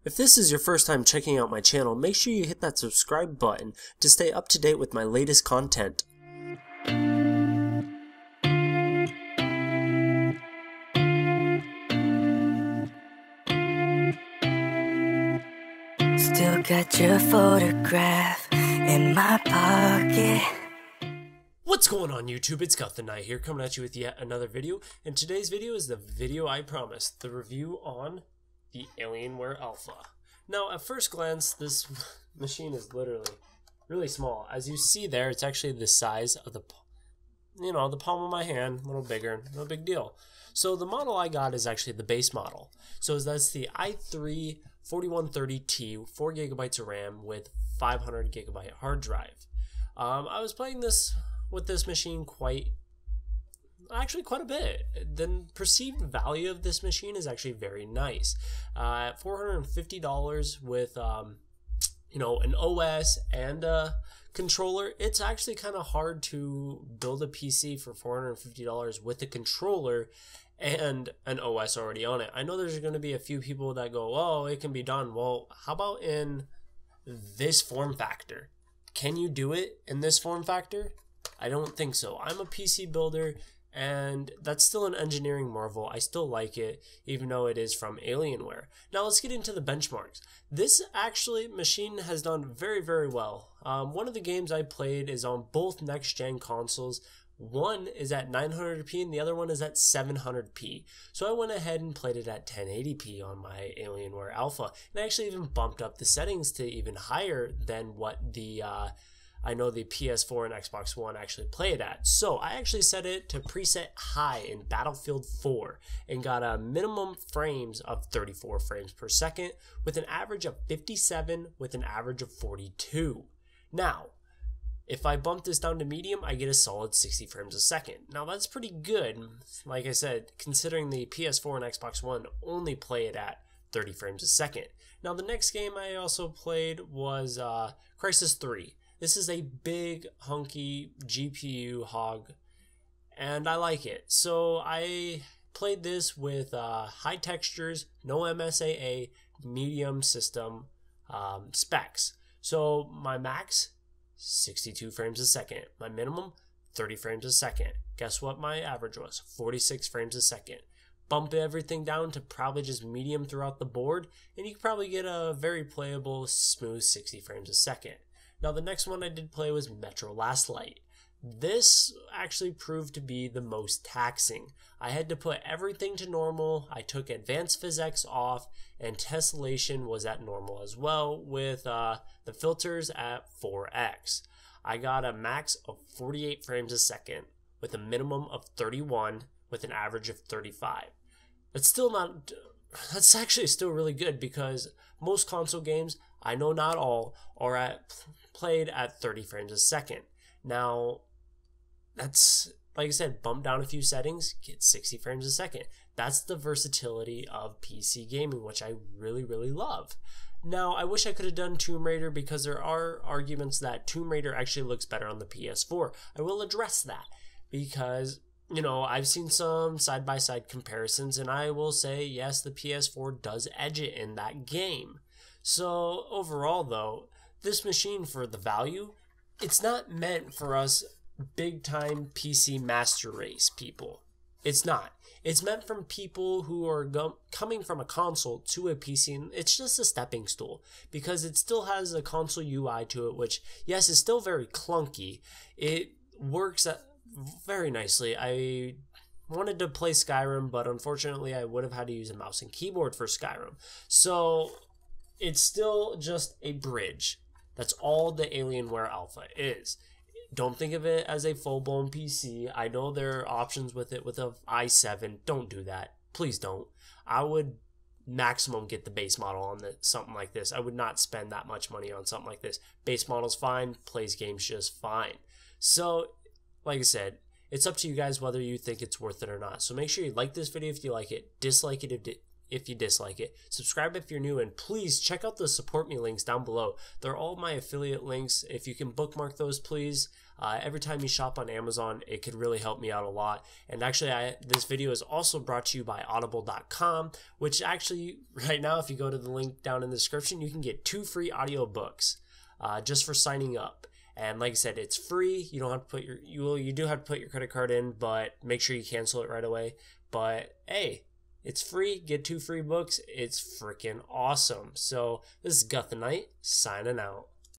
If this is your first time checking out my channel, make sure you hit that subscribe button to stay up to date with my latest content. Still got your photograph in my pocket. What's going on YouTube? It's Got the Night here, coming at you with yet another video. And today's video is the video I promised, the review on the Alienware Alpha. Now, at first glance, this machine is literally really small. As you see there, it's actually the size of the palm of my hand, a little bigger, no big deal. So the model I got is actually the base model. So that's the i3 4130T, 4 gigabytes of RAM with 500 gigabyte hard drive. I was playing this with this machine quite a bit. The perceived value of this machine is actually very nice. At $450 with an OS and a controller, it's actually kind of hard to build a PC for $450 with a controller and an OS already on it. I know there's going to be a few people that go, oh, it can be done. Well, how about in this form factor? Can you do it in this form factor? I don't think so. I'm a PC builder, and that's still an engineering marvel. I still like it, even though it is from Alienware. Now let's get into the benchmarks. This machine has done very, very well. One of the games I played is on both next-gen consoles. One is at 900p and the other one is at 700p. So I went ahead and played it at 1080p on my Alienware Alpha. And I actually even bumped up the settings to even higher than what the I know the PS4 and Xbox One actually play it at. So I actually set it to preset high in Battlefield 4 and got a minimum frames of 34 frames per second with an average of 57 with an average of 42. Now, if I bump this down to medium, I get a solid 60 frames a second. Now that's pretty good, like I said, considering the PS4 and Xbox One only play it at 30 frames a second. Now the next game I also played was Crysis 3. This is a big, hunky GPU hog, and I like it. So I played this with high textures, no MSAA, medium system specs. So my max, 62 frames a second. My minimum, 30 frames a second. Guess what my average was? 46 frames a second. Bump everything down to probably just medium throughout the board, and you can probably get a very playable, smooth 60 frames a second. Now the next one I did play was Metro Last Light. This actually proved to be the most taxing. I had to put everything to normal. I took advanced physics off, and tessellation was at normal as well, with the filters at 4x. I got a max of 48 frames a second with a minimum of 31 with an average of 35. That's actually still really good, because most console games, I know not all, are played at 30 frames a second. Now, that's, like I said, bump down a few settings, get 60 frames a second. That's the versatility of PC gaming, which I really, really love. Now, I wish I could have done Tomb Raider, because there are arguments that Tomb Raider actually looks better on the PS4. I will address that, because I've seen some side-by-side comparisons, and I will say, yes, the PS4 does edge it in that game. So, overall, though, this machine, for the value, it's not meant for us big-time PC master race people. It's not. It's meant from people who are coming from a console to a PC, and it's just a stepping stool, because it still has a console UI to it, which, yes, is still very clunky. It works very nicely. I wanted to play Skyrim, but unfortunately I would have had to use a mouse and keyboard for Skyrim. So it's still just a bridge. That's all the Alienware Alpha is. Don't think of it as a full-blown PC. I know there are options with it with a i7. Don't do that. Please don't. I would maximum get the base model on something like this. I would not spend that much money on something like this. Base model's fine. Plays games just fine. So, like I said, it's up to you guys whether you think it's worth it or not. So make sure you like this video if you like it. Dislike it if if you dislike it. Subscribe if you're new, and please check out the support me links down below. They're all my affiliate links. If you can bookmark those, please. Every time you shop on Amazon, it could really help me out a lot. And actually, this video is also brought to you by audible.com, which actually right now, if you go to the link down in the description, you can get 2 free audiobooks just for signing up. And like I said, it's free. You don't have to put you do have to put your credit card in, but make sure you cancel it right away. But hey, it's free. Get 2 free books. It's freaking awesome. So this is Guth the Knight signing out.